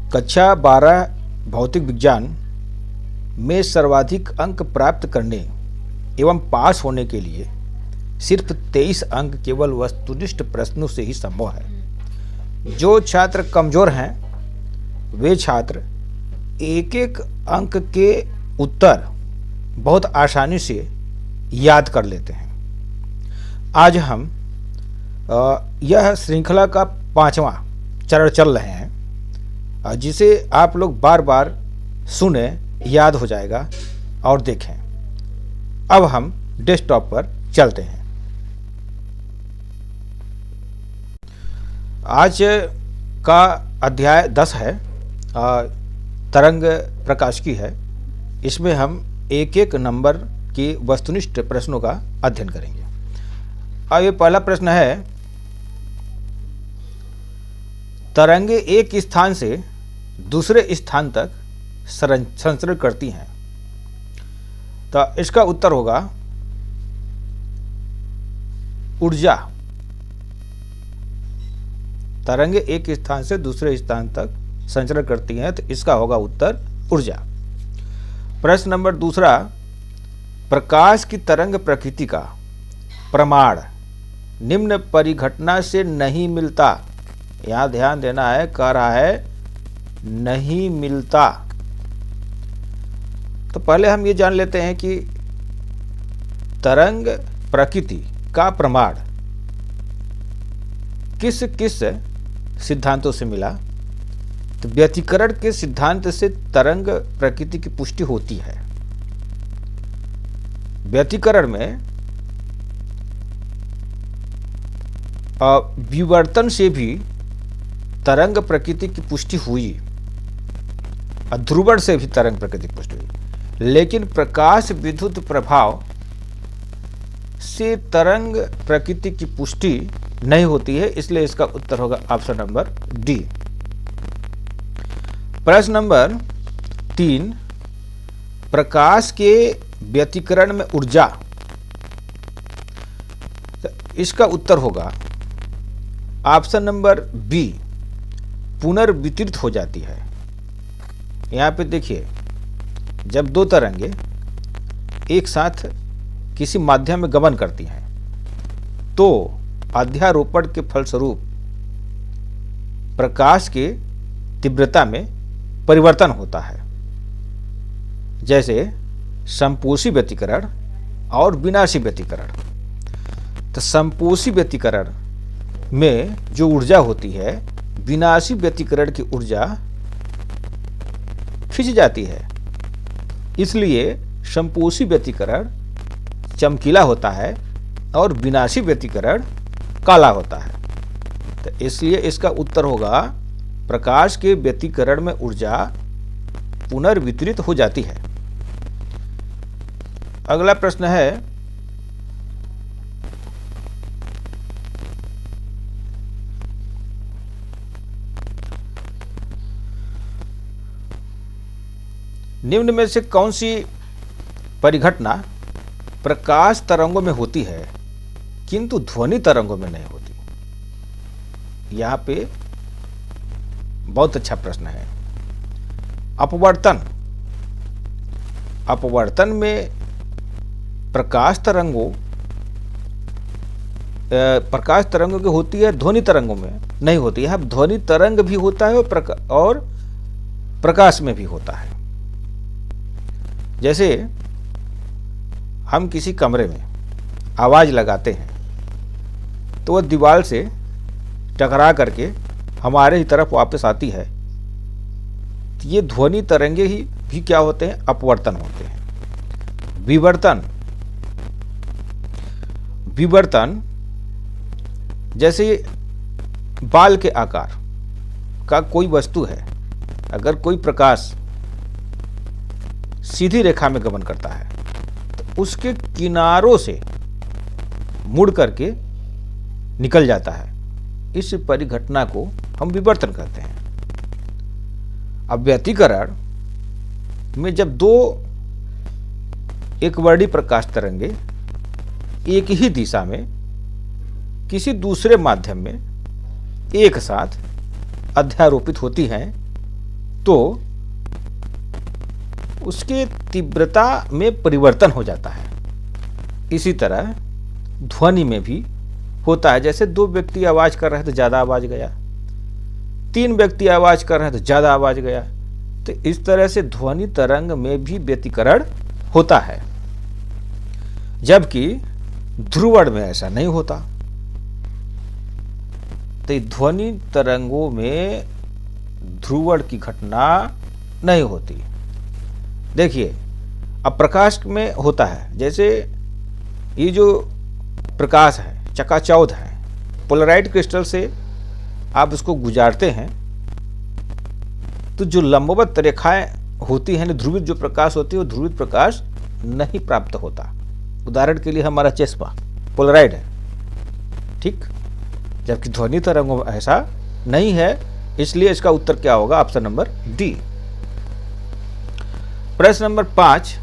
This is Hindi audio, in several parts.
कक्षा 12 भौतिक विज्ञान में सर्वाधिक अंक प्राप्त करने एवं पास होने के लिए सिर्फ 23 अंक केवल वस्तुनिष्ठ प्रश्नों से ही संभव है। जो छात्र कमजोर हैं वे छात्र एक एक अंक के उत्तर बहुत आसानी से याद कर लेते हैं। आज हम यह श्रृंखला का 5वां चरण चल रहे हैं, जिसे आप लोग बार बार सुने, याद हो जाएगा और देखें। अब हम डेस्कटॉप पर चलते हैं। आज का अध्याय 10 है, तरंग प्रकाश की है। इसमें हम एक एक नंबर के वस्तुनिष्ठ प्रश्नों का अध्ययन करेंगे। अब ये पहला प्रश्न है, तरंगे एक स्थान से दूसरे स्थान तक संचरण करती हैं, तो इसका उत्तर होगा ऊर्जा। तरंगे एक स्थान से दूसरे स्थान तक संचरण करती हैं, तो इसका होगा उत्तर ऊर्जा। प्रश्न नंबर दूसरा, प्रकाश की तरंग प्रकृति का प्रमाण निम्न परिघटना से नहीं मिलता। यहां ध्यान देना है, कह रहा है नहीं मिलता। तो पहले हम ये जान लेते हैं कि तरंग प्रकृति का प्रमाण किस किस सिद्धांतों से मिला। तो व्यतिकरण के सिद्धांत से तरंग प्रकृति की पुष्टि होती है। व्यतिकरण में विवर्तन से भी तरंग प्रकृति की पुष्टि हुई, ध्रुवण से भी तरंग प्रकृति की पुष्टि हुई, लेकिन प्रकाश विद्युत प्रभाव से तरंग प्रकृति की पुष्टि नहीं होती है। इसलिए इसका उत्तर होगा ऑप्शन नंबर डी। प्रश्न नंबर 3, प्रकाश के व्यतिकरण में ऊर्जा, तो इसका उत्तर होगा ऑप्शन नंबर बी, पुनर्वितरित हो जाती है। यहां पे देखिए, जब दो तरंगे एक साथ किसी माध्यम में गमन करती हैं तो अध्यारोपण के फलस्वरूप प्रकाश के तीव्रता में परिवर्तन होता है, जैसे संपोषी व्यतिकरण और विनाशी व्यतिकरण। तो संपोषी व्यतिकरण में जो ऊर्जा होती है, विनाशी व्यतिकरण की ऊर्जा खिंच जाती है। इसलिए संपोषी व्यतिकरण चमकीला होता है और विनाशी व्यतिकरण काला होता है। तो इसलिए इसका उत्तर होगा प्रकाश के व्यतिकरण में ऊर्जा पुनर्वितरित हो जाती है। अगला प्रश्न है, निम्न में से कौन सी परिघटना प्रकाश तरंगों में होती है किंतु ध्वनि तरंगों में नहीं होती। यहां पे बहुत अच्छा प्रश्न है। अपवर्तन, अपवर्तन में प्रकाश तरंगों की होती है, ध्वनि तरंगों में नहीं होती। यहां ध्वनि तरंग भी होता है और प्रकाश में भी होता है। जैसे हम किसी कमरे में आवाज लगाते हैं तो वह दीवार से टकरा करके हमारे ही तरफ वापस आती है। तो ये ध्वनि तरंगे ही भी क्या होते हैं, अपवर्तन होते हैं। विवर्तन, विवर्तन जैसे बाल के आकार का कोई वस्तु है, अगर कोई प्रकाश सीधी रेखा में गमन करता है तो उसके किनारों से मुड़ करके निकल जाता है। इस परिघटना को हम विवर्तन कहते हैं। अब व्यतिकरण में जब दो एकवर्णी प्रकाश तरंगे एक ही दिशा में किसी दूसरे माध्यम में एक साथ अध्यारोपित होती हैं तो उसके तीव्रता में परिवर्तन हो जाता है। इसी तरह ध्वनि में भी होता है। जैसे 2 व्यक्ति आवाज कर रहे हैं तो ज़्यादा आवाज गया, 3 व्यक्ति आवाज कर रहे हैं तो ज़्यादा आवाज गया। तो इस तरह से ध्वनि तरंग में भी व्यतिकरण होता है, जबकि ध्रुवण में ऐसा नहीं होता। तो ध्वनि तरंगों में ध्रुवण की घटना नहीं होती। देखिए, अब प्रकाश में होता है। जैसे ये जो प्रकाश है चकाचौंध है, पोलराइड क्रिस्टल से आप इसको गुजारते हैं तो जो लंबवत रेखाएं होती हैं, ध्रुवित जो प्रकाश होती है, वो ध्रुवित प्रकाश नहीं प्राप्त होता। उदाहरण के लिए हमारा चश्मा पोलराइड है, ठीक, जबकि ध्वनि तरंगों में ऐसा नहीं है। इसलिए इसका उत्तर क्या होगा? Option number D. प्रश्न नंबर 5,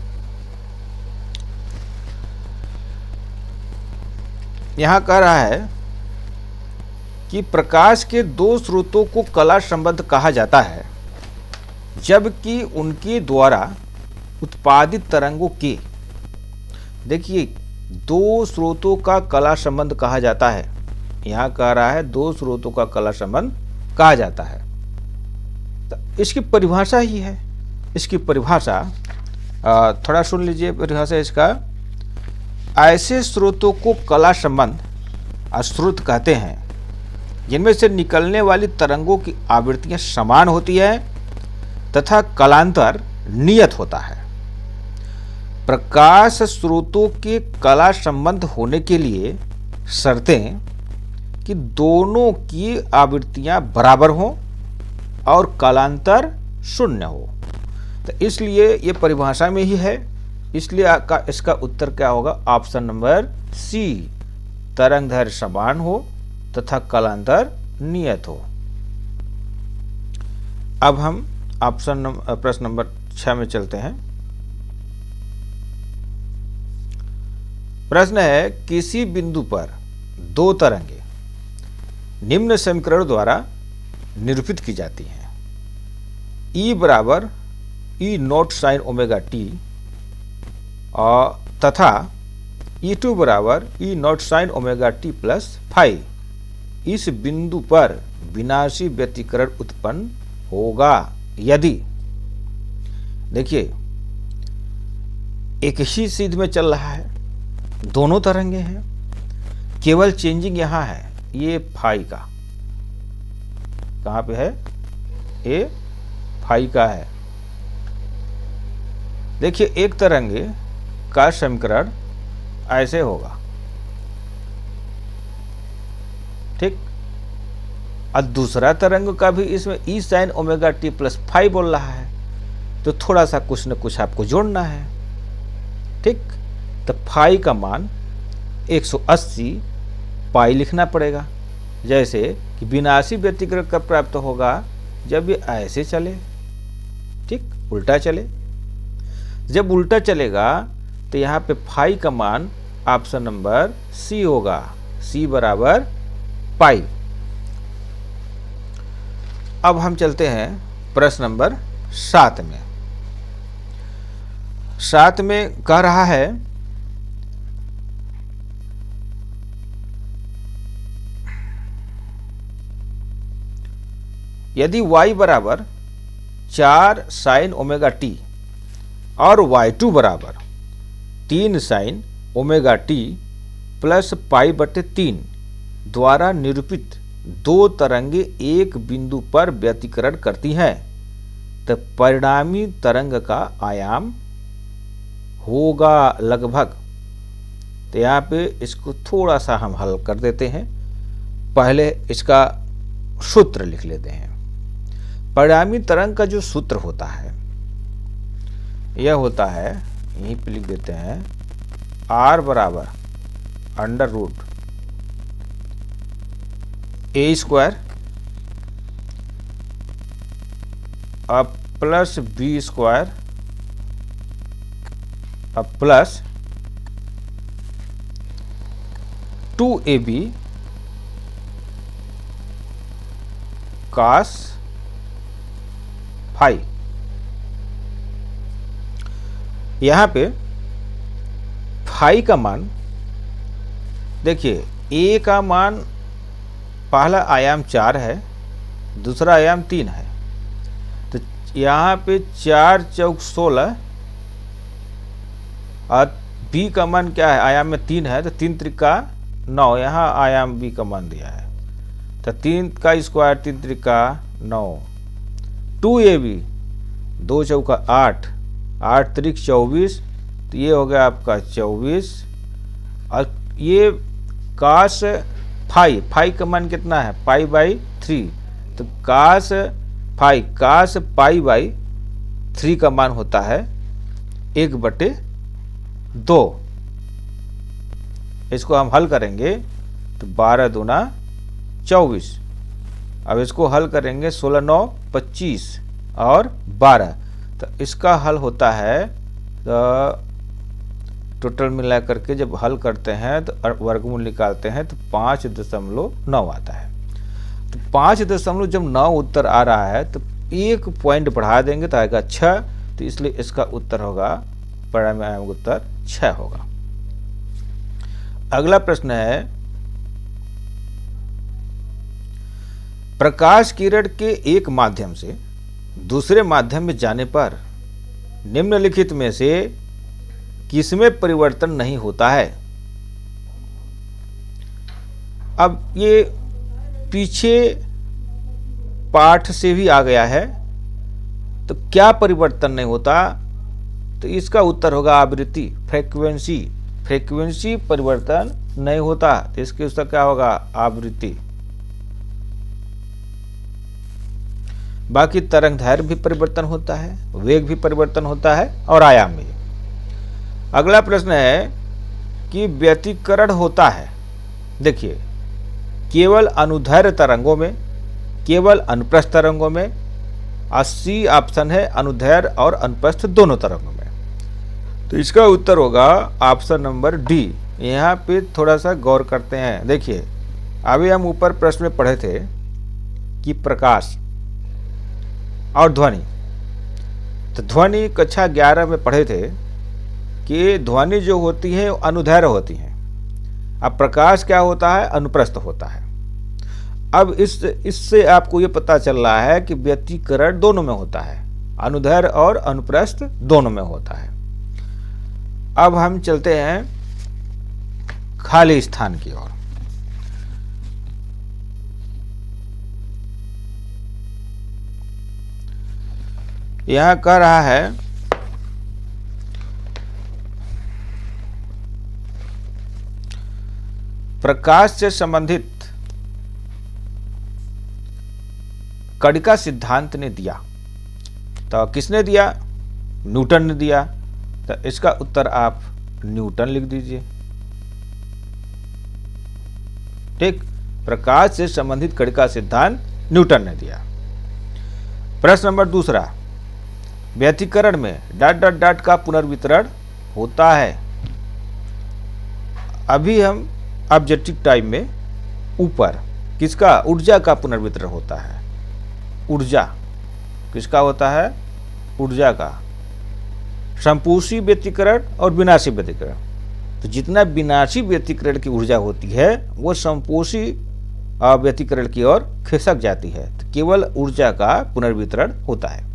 यहां कह रहा है कि प्रकाश के 2 स्रोतों को कला संबंध कहा जाता है, जबकि उनके द्वारा उत्पादित तरंगों के, देखिए 2 स्रोतों का कला संबंध कहा जाता है। यहां कह रहा है 2 स्रोतों का कला संबंध कहा जाता है। तो इसकी परिभाषा ही है। इसकी परिभाषा थोड़ा सुन लीजिए। परिभाषा इसका, ऐसे स्रोतों को कला संबंध स्रोत कहते हैं जिनमें से निकलने वाली तरंगों की आवृत्तियां समान होती है तथा कलांतर नियत होता है। प्रकाश स्रोतों के कला संबंध होने के लिए शर्तें कि दोनों की आवृत्तियां बराबर हों और कलांतर शून्य हो। तो इसलिए ये परिभाषा में ही है। इसलिए इसका उत्तर क्या होगा? ऑप्शन नंबर सी, तरंग दैर्घ्य समान हो तथा कलांतर नियत हो। अब हम प्रश्न नंबर 6 में चलते हैं। प्रश्न है, किसी बिंदु पर 2 तरंगे निम्न समीकरण द्वारा निरूपित की जाती हैं। E बराबर E not sign omega T और तथा E2 बराबर E not sign omega T plus five. इस बिंदु पर विनाशी व्यतिकरण उत्पन्न होगा यदि, देखिए एक ही सीध में चल रहा है, दोनों तरंगे हैं, केवल चेंजिंग यहां है, ये फाई का, कहां पे है? ये फाई का है। देखिए एक तरंगे का समीकरण ऐसे होगा, ठीक, और दूसरा तरंग का भी इसमें E sine omega T plus five बोल रहा है, तो थोड़ा सा कुछ न कुछ आपको जोड़ना है, ठीक। तो फाई का मान 180 पाई लिखना पड़ेगा। जैसे कि विनाशी व्यतिकरण कब प्राप्त होगा? जब ये ऐसे चले, ठीक, उल्टा चले। जब उल्टा चलेगा तो यहाँ पे फाई का मान ऑप्शन नंबर सी होगा, सी बराबर पाई। अब हम चलते हैं प्रश्न नंबर 7 में। 7 में कह रहा है यदि y बराबर 4 साइन ओमेगा टी और y2 बराबर 3 sign omega T plus pi बटे 3 द्वारा निरूपित 2 तरंगे एक बिंदु पर व्यतिकरण करती हैं, तो परिणामी तरंग का आयाम होगा लगभग। तो यहाँ पे इसको थोड़ा सा हम हल कर देते हैं। पहले इसका सूत्र लिख लेते हैं। परिणामी तरंग का जो सूत्र होता है यह होता है, यहीं पे लिख देते हैं, r बराबर अंडर रूट ए स्क्वायर अब प्लस बी स्क्वायर अब प्लस 2ab cos फाई। यहाँ पे फाई का मान देखिए, ए का मान पहला आयाम 4 है, दूसरा आयाम 3 है। तो यहाँ पे 4 चौक 16 और बी का मान क्या है, आयाम में 3 है, तो 3 त्रिका 9, यहाँ आयाम बी का मान दिया है। तो 3 का स्क्वायर 3 त्रिका 9, 2ab 2 चौका 8, 8 त्रिक 24, तो ये हो गया आपका 24। और ये कास फाई, फाई का मान कितना है, पाई बाई 3, तो कास पाई बाई 3 का मान होता है 1/2। इसको हम हल करेंगे तो 12 दूना 24। अब इसको हल करेंगे 16 9 25 और 12, तो इसका हल होता है, तो टोटल मिला करके जब हल करते हैं तो वर्गमूल निकालते हैं तो 5.9 आता है। तो 5.9 जब 9 उत्तर आ रहा है तो 1 पॉइंट बढ़ा देंगे तो आएगा 6, तो इसलिए इसका उत्तर होगा, परिणाम उत्तर 6 होगा। अगला प्रश्न है, प्रकाश किरण के एक माध्यम से दूसरे माध्यम में जाने पर निम्नलिखित में से किसमें परिवर्तन नहीं होता है। अब ये पीछे पाठ से भी आ गया है, तो क्या परिवर्तन नहीं होता, तो इसका उत्तर होगा आवृत्ति, फ्रीक्वेंसी। फ्रीक्वेंसी परिवर्तन नहीं होता, तो इसके उत्तर क्या होगा, आवृत्ति। बाकी तरंग दैर्घ्य भी परिवर्तन होता है, वेग भी परिवर्तन होता है और आयाम भी। अगला प्रश्न है कि व्यतिकरण होता है, देखिए, केवल अनुदैर्घ्य तरंगों में, केवल अनुप्रस्थ तरंगों में, 80 ऑप्शन है अनुदैर्घ्य और अनुप्रस्थ दोनों तरंगों में। तो इसका उत्तर होगा ऑप्शन नंबर डी। यहाँ पे थोड़ा सा गौर करते हैं, देखिए अभी हम ऊपर प्रश्न में पढ़े थे कि प्रकाश और ध्वनि, तो ध्वनि कक्षा 11 में पढ़े थे कि ध्वनि जो होती है अनुदैर्घ्य होती है, अब प्रकाश क्या होता है, अनुप्रस्थ होता है। अब इससे आपको ये पता चल रहा है कि व्यतिकरण दोनों में होता है, अनुदैर्घ्य और अनुप्रस्थ दोनों में होता है। अब हम चलते हैं खाली स्थान की ओर। यहां कह रहा है प्रकाश से संबंधित कणिका सिद्धांत ने दिया, तो किसने दिया, न्यूटन ने दिया, तो इसका उत्तर आप न्यूटन लिख दीजिए। ठीक, प्रकाश से संबंधित कणिका सिद्धांत न्यूटन ने दिया। प्रश्न नंबर दूसरा, व्यतिकरण में ... का पुनर्वितरण होता है। अभी हम ऑब्जेक्टिव टाइम में ऊपर किसका, ऊर्जा का पुनर्वितरण होता है। ऊर्जा किसका होता है, ऊर्जा का, संपोषी व्यतिकरण और विनाशी व्यतिकरण। तो जितना विनाशी व्यतिकरण की ऊर्जा होती है वो संपोषी व्यतिकरण की ओर खिसक जाती है, तो केवल ऊर्जा का पुनर्वितरण होता है।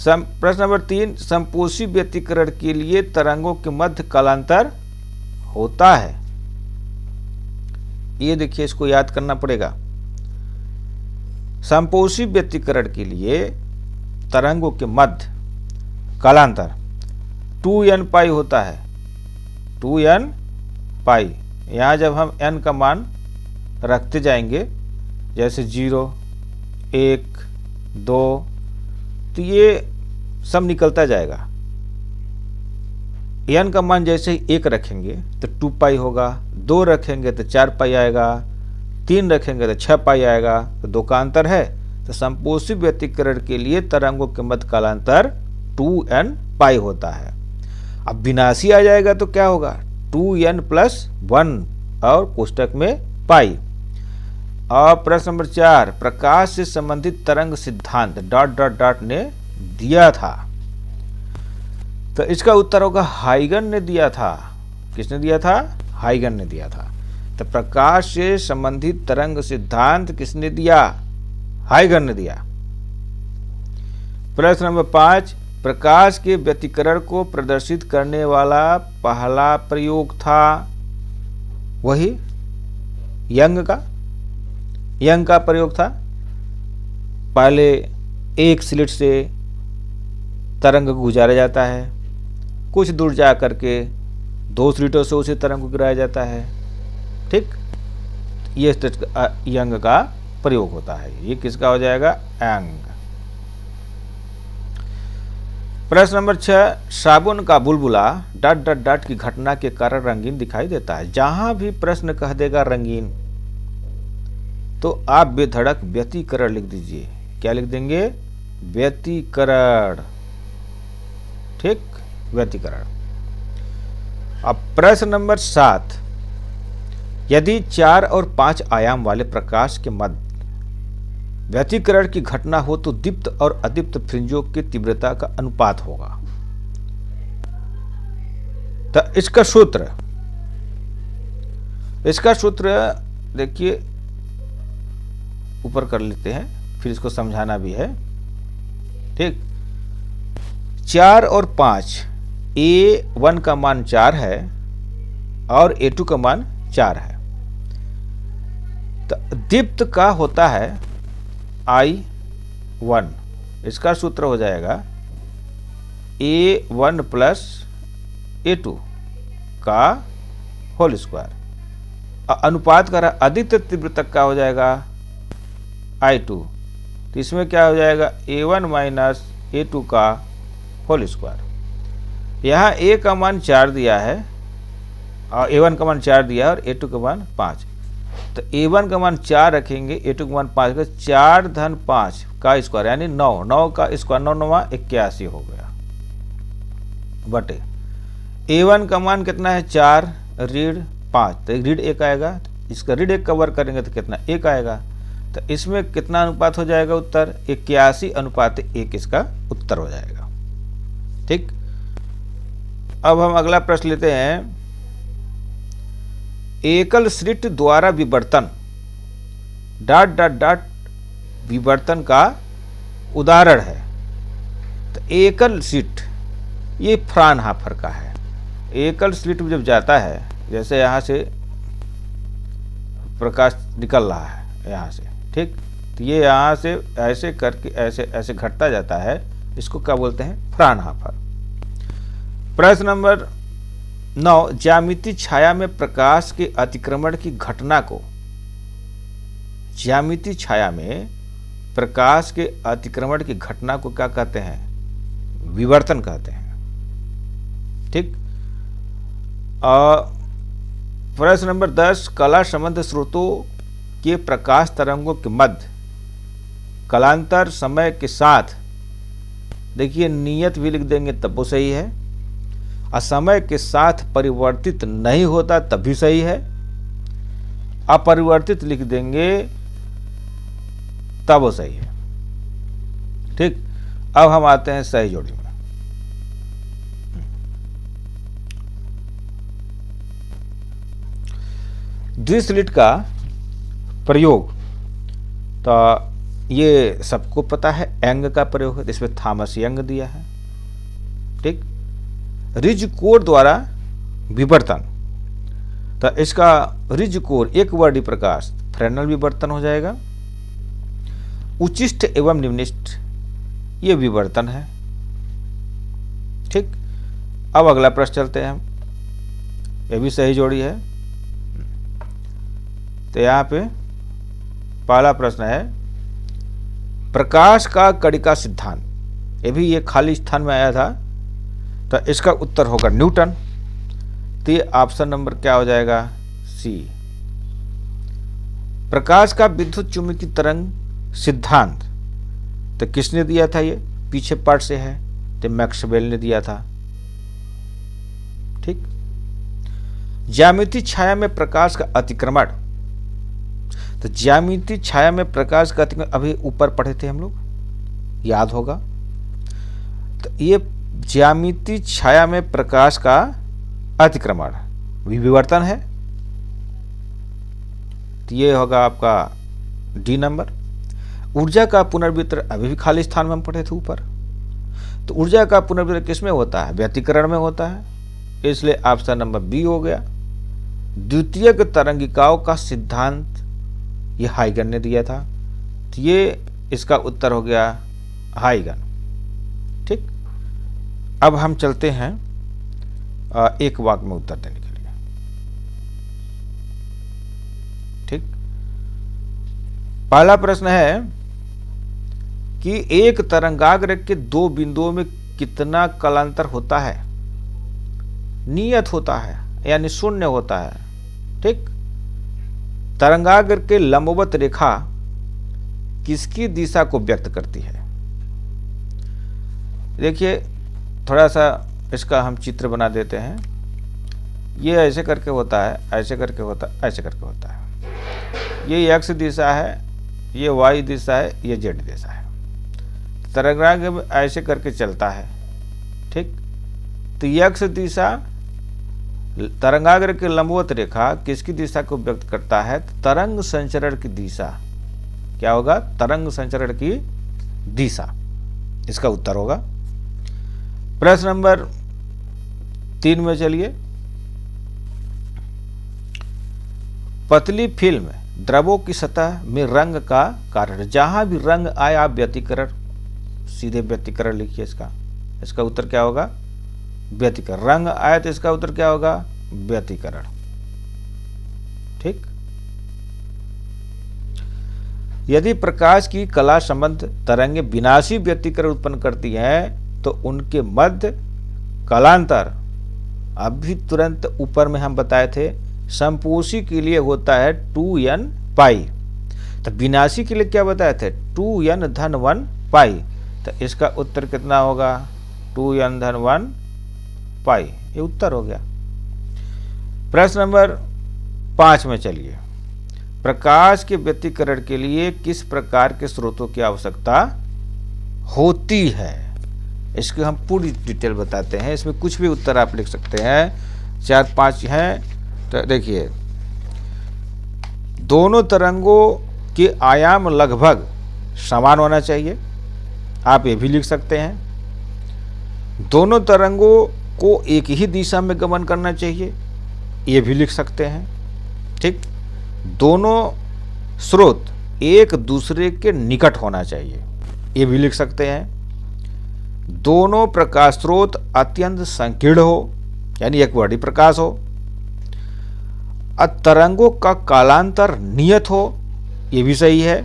प्रश्न नंबर 3, संपोषी व्यतिकरण के लिए तरंगों के मध्य कालांतर होता है। ये देखिए, इसको याद करना पड़ेगा। संपोषी व्यतिकरण के लिए तरंगों के मध्य कालांतर 2n पाई होता है, 2n पाई। यहाँ जब हम n का मान रखते जाएंगे, जैसे 0 1 2, तो ये सब निकलता जाएगा। n का मान जैसे ही 1 रखेंगे तो 2 पाई होगा, 2 रखेंगे तो 4 पाई आएगा, 3 रखेंगे तो 6 पाई आएगा, तो 2 का अंतर है। तो संपोषी व्यतिकरण के लिए तरंगों के मध्य कालांतर 2n पाई होता है। अब विनाशी आ जाएगा तो क्या होगा, 2n + 1 और कोष्टक में पाई। और प्रश्न नंबर 4, प्रकाश से संबंधित तरंग सिद्धांत डॉट डॉट डॉट ने दिया था। तो इसका उत्तर होगा हाइगन ने दिया था। किसने दिया था? हाइगन ने दिया था। तो प्रकाश से संबंधित तरंग सिद्धांत किसने दिया? हाइगन ने दिया। प्रश्न नंबर 5, प्रकाश के व्यतिकरण को प्रदर्शित करने वाला पहला प्रयोग था वही यंग का प्रयोग था। पहले एक स्लिट से तरंग को गुजारा जाता है, कुछ दूर जा करके 2 स्लिटों से उसी तरंग को गिराया जाता है। ठीक, ये यंग का प्रयोग होता है। ये किसका हो जाएगा? यंग। प्रश्न नंबर 6, साबुन का बुलबुला डॉट डॉट डॉट की घटना के कारण रंगीन दिखाई देता है। जहां भी प्रश्न कह देगा रंगीन तो आप बेधड़क व्यतिकरण लिख दीजिए। क्या लिख देंगे? व्यतिकरण। ठीक, व्यतिकरण। अब प्रश्न नंबर 7, यदि 4 और 5 आयाम वाले प्रकाश के मध्य व्यतिकरण की घटना हो तो दीप्त और अदीप्त फ्रिंजों की तीव्रता का अनुपात होगा। तो इसका सूत्र देखिए, ऊपर कर लेते हैं, फिर इसको समझाना भी है। ठीक, 4 और 5, A1 का मान 4 है और A2 का मान 4 है। तो दीप्त का होता है I1। इसका सूत्र हो जाएगा A1 प्लस A2 का होल स्क्वायर। अनुपात का अदीप्त तीव्रता का हो जाएगा I2। तो इसमें क्या हो जाएगा? A1 माइनस A2 का होल स्क्वायर। यहाँ A का मान 4 दिया है और A1 का मान 4 दिया है और A2 का मान 5। तो A1 का मान 4 रखेंगे, A2 का मान 5 का 4 धन 5 का स्क्वायर यानी 9। 9 का स्क्वायर 9 9 81 हो गया बटे A1 का मान कितना है? 4 ऋण 5, तो ऋण 1 आएगा। इसका ऋण 1 का वर्ग करेंगे तो कितना? 1 आएगा। तो इसमें कितना अनुपात हो जाएगा? उत्तर 81:1 इसका उत्तर हो जाएगा। ठीक, अब हम अगला प्रश्न लेते हैं। एकल स्लिट द्वारा विवर्तन डॉट डॉट डॉट विवर्तन का उदाहरण है। तो एकल स्लिट ये फ्राउनहोफर का है। एकल स्लिट जब जाता है, जैसे यहाँ से प्रकाश निकल रहा है यहाँ से, ठीक, तो ये यहाँ से ऐसे करके ऐसे ऐसे घटता जाता है, इसको क्या बोलते हैं? फ्राउनहोफर। प्रश्न नंबर 9, ज्यामितीय छाया में प्रकाश के अतिक्रमण की घटना को, ज्यामितीय छाया में प्रकाश के अतिक्रमण की घटना को क्या कहते हैं? विवर्तन कहते हैं। ठीक, प्रश्न नंबर 10, कला संबंध स्रोतों के प्रकाश तरंगों के मध्य कालांतर समय के साथ, देखिए नियत भी लिख देंगे तब वो सही है, असमय के साथ परिवर्तित नहीं होता तब भी सही है, अपरिवर्तित लिख देंगे तब वो सही है। ठीक, अब हम आते हैं सही जोड़ी में। द्विस्लिट का प्रयोग, तो ये सबको पता है, यंग का प्रयोग है। इसमें थॉमस यंग दिया है। ठीक, रिज कोर द्वारा विवर्तन, तो इसका रिज कोर एक वर्डी प्रकाश फ्रेनेल विवर्तन हो जाएगा। उच्चिष्ट एवं निम्निष्ट ये विवर्तन है। ठीक, अब अगला प्रश्न चलते हैं हम, ये भी सही जोड़ी है। तो यहाँ पे पहला प्रश्न है, प्रकाश का कणिका सिद्धांत, ये भी ये खाली स्थान में आया था, तो इसका उत्तर होगा न्यूटन। तो ये ऑप्शन नंबर क्या हो जाएगा? सी। प्रकाश का विद्युत चुंबकीय तरंग सिद्धांत, तो किसने दिया था? ये पीछे पार्ट से है, तो मैक्सवेल ने दिया था। ठीक, ज्यामितीय छाया में प्रकाश का अतिक्रमण, तो ज्यामितीय छाया में प्रकाश का अतिक्रमण अभी ऊपर पढ़े थे हम लोग, याद होगा। तो ये ज्यामितीय छाया में प्रकाश का अतिक्रमण विवर्तन है, तो ये होगा आपका डी नंबर। ऊर्जा का पुनर्वितरण अभी भी खाली स्थान में हम पढ़े थे ऊपर। तो ऊर्जा का पुनर्वितरण किस में होता है? व्यतिकरण में होता है, इसलिए ऑप्शन नंबर बी हो गया। द्वितीयक तरंगिकाओं का सिद्धांत ये हाइगन ने दिया था, तो ये इसका उत्तर हो गया हाइगन। ठीक, अब हम चलते हैं एक वाक्य में उत्तर देने के लिए। ठीक, पहला प्रश्न है कि एक तरंगाग्र के दो बिंदुओं में कितना कालांतर होता है? नियत होता है यानी शून्य होता है। ठीक, तरंगाग्र के लंबवत रेखा किसकी दिशा को व्यक्त करती है? देखिए थोड़ा सा इसका हम चित्र बना देते हैं। ये ऐसे करके होता है, ऐसे करके होता है, ऐसे करके होता है। ये एक्स दिशा है, ये वाई दिशा है, ये जेड दिशा है। तरंगाग्र ऐसे करके चलता है। ठीक, तो एक्स दिशा तरंगाग्र के लंबवत रेखा किसकी दिशा को व्यक्त करता है? तरंग संचरण की दिशा। क्या होगा? तरंग संचरण की दिशा, इसका उत्तर होगा। प्रश्न नंबर 3 में चलिए। पतली फिल्म द्रवों की सतह में रंग का कारण, जहां भी रंग आए आप व्यतिकरण, सीधे व्यतिकरण लिखिए। इसका उत्तर क्या होगा? व्यतिकरण। रंग आए तो इसका उत्तर क्या होगा? व्यतिकरण। ठीक, यदि प्रकाश की कला संबंध तरंगे विनाशी व्यतिकरण उत्पन्न करती हैं तो उनके मध्य कालांतर, अभी तुरंत ऊपर में हम बताए थे, समपोषी के लिए होता है 2n पाई। तो विनाशी के लिए क्या बताए थे? 2n-1 पाई। तो इसका उत्तर कितना होगा? 2n-1 पाई, ये उत्तर हो गया। प्रश्न नंबर 5 में चलिए। प्रकाश के व्यतिकरण के लिए किस प्रकार के स्रोतों की आवश्यकता होती है? इसकी हम पूरी डिटेल बताते हैं। इसमें कुछ भी उत्तर आप लिख सकते हैं, 4-5 हैं। तो देखिए, दोनों तरंगों के आयाम लगभग समान होना चाहिए, आप ये भी लिख सकते हैं। दोनों तरंगों को एक ही दिशा में गमन करना चाहिए, ये भी लिख सकते हैं। ठीक, दोनों स्रोत एक दूसरे के निकट होना चाहिए, ये भी लिख सकते हैं। दोनों प्रकाश स्रोत अत्यंत संकीर्ण हो, यानी एक वर्णी प्रकाश हो। तरंगों का कालांतर नियत हो, ये भी सही है।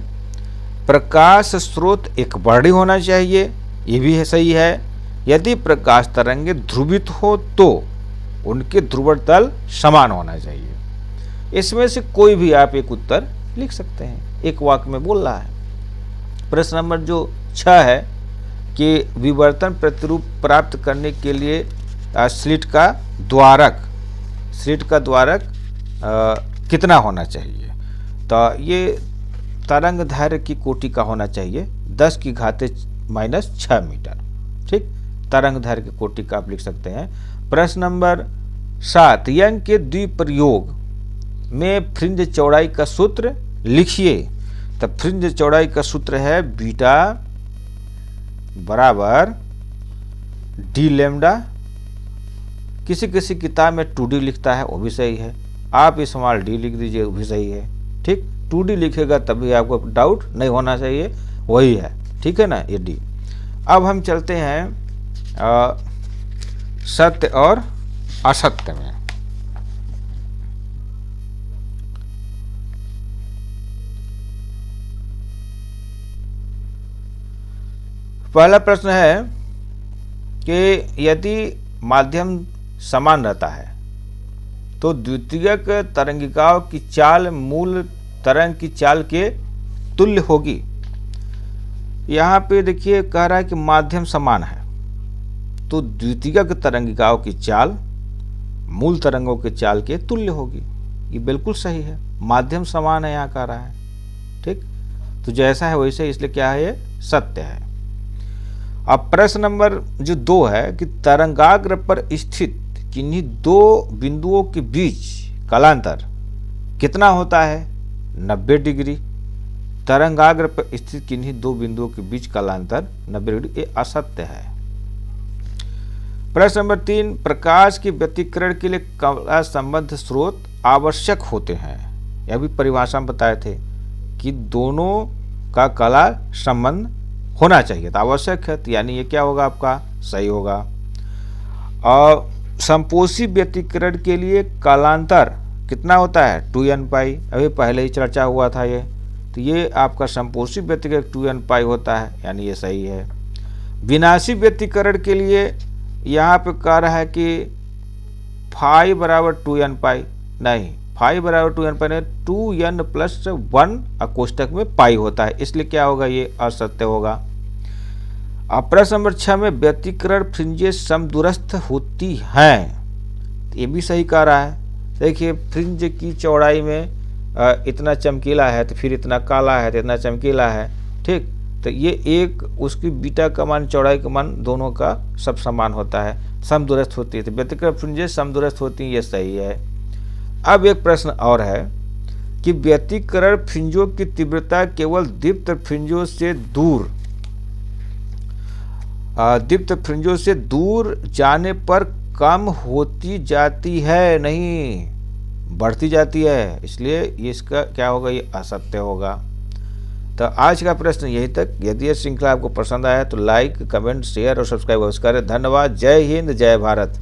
प्रकाश स्रोत एक वर्णी होना चाहिए, ये भी है सही है। यदि प्रकाश तरंगे ध्रुवित हो तो उनके ध्रुव तल समान होना चाहिए। इसमें से कोई भी आप एक उत्तर लिख सकते हैं, एक वाक्य में बोल रहा है। प्रश्न नंबर जो 6 है कि विवर्तन प्रतिरूप प्राप्त करने के लिए स्लिट का द्वारक कितना होना चाहिए? तो ये तरंग दैर्घ्य की कोटि का होना चाहिए 10⁻⁻6 मीटर। ठीक, तरंग दैर्घ्य की कोटि का आप लिख सकते हैं। प्रश्न नंबर 7, यंग के द्विप्रयोग में फ्रिंज चौड़ाई का सूत्र लिखिए। तो फ्रिंज चौड़ाई का सूत्र है बीटा बराबर डी लैम्डा। किसी किसी किताब में 2D लिखता है, वो भी सही है। आप स्मॉल डी लिख दीजिए, वो भी सही है। ठीक, 2D लिखेगा तभी आपको डाउट नहीं होना चाहिए, वही है। ठीक है ना, ये डी। अब हम चलते हैं सत्य और असत्य में। पहला प्रश्न है कि यदि माध्यम समान रहता है तो द्वितीयक तरंगिकाओं की चाल मूल तरंग की चाल के तुल्य होगी। यहाँ पे देखिए कह रहा है कि माध्यम समान है तो द्वितीयक तरंगिकाओं की चाल मूल तरंगों के चाल के तुल्य होगी। ये बिल्कुल सही है, माध्यम समान है यहाँ कह रहा है। तो जैसा है वैसे, इसलिए क्या है, ये सत्य है। अब प्रश्न नंबर जो 2 है कि तरंगाग्र पर स्थित किन्हीं 2 बिंदुओं के बीच कालांतर कितना होता है, 90 डिग्री। तरंगाग्र पर स्थित किन्हीं 2 बिंदुओं के बीच कालांतर 90 डिग्री, ये असत्य है। प्रश्न नंबर 3, प्रकाश के व्यतिकरण के लिए कला संबंध स्रोत आवश्यक होते हैं। यह भी परिभाषा में बताए थे कि दोनों का कला संबंध होना चाहिए, तो आवश्यक है, तो यानी ये क्या होगा, आपका सही होगा। और संपोषी व्यतिकरण के लिए कालांतर कितना होता है, 2n पाई, अभी पहले ही चर्चा हुआ था ये, तो ये आपका संपोषी व्यतिकरण 2n पाई होता है, यानी ये सही है। विनाशी व्यतिकरण के लिए यहाँ पे कह रहा है कि फाई बराबर 2n पाई, नहीं, फाई बराबर 2n पाई नहीं, 2n + 1 कोष्टक में पाई होता है, इसलिए क्या होगा, ये असत्य होगा। अब प्रश्न नंबर 6 में व्यतिकरण फ्रिंजें समदूरस्थ होती हैं, तो ये भी सही कह रहा है। देखिए फ्रिंज की चौड़ाई में इतना चमकीला है तो फिर इतना काला है तो इतना चमकीला है, ठीक, तो ये एक उसकी बीटा का मान, चौड़ाई का मान दोनों का सब समान होता है, समदूरस्थ होती है, तो व्यतिकरण फ्रिंजें समदूरस्थ होती हैं, ये सही है। अब एक प्रश्न और है कि व्यतिकरण फ्रिंजों की तीव्रता केवल दीप्त फ्रिंजों से दूर जाने पर कम होती जाती है, नहीं बढ़ती जाती है, इसलिए ये इसका क्या होगा, ये असत्य होगा। तो आज का प्रश्न यही तक। यदि यह श्रृंखला आपको पसंद आया तो लाइक, कमेंट, शेयर और सब्सक्राइब अवश्य करें। धन्यवाद। जय हिंद, जय भारत।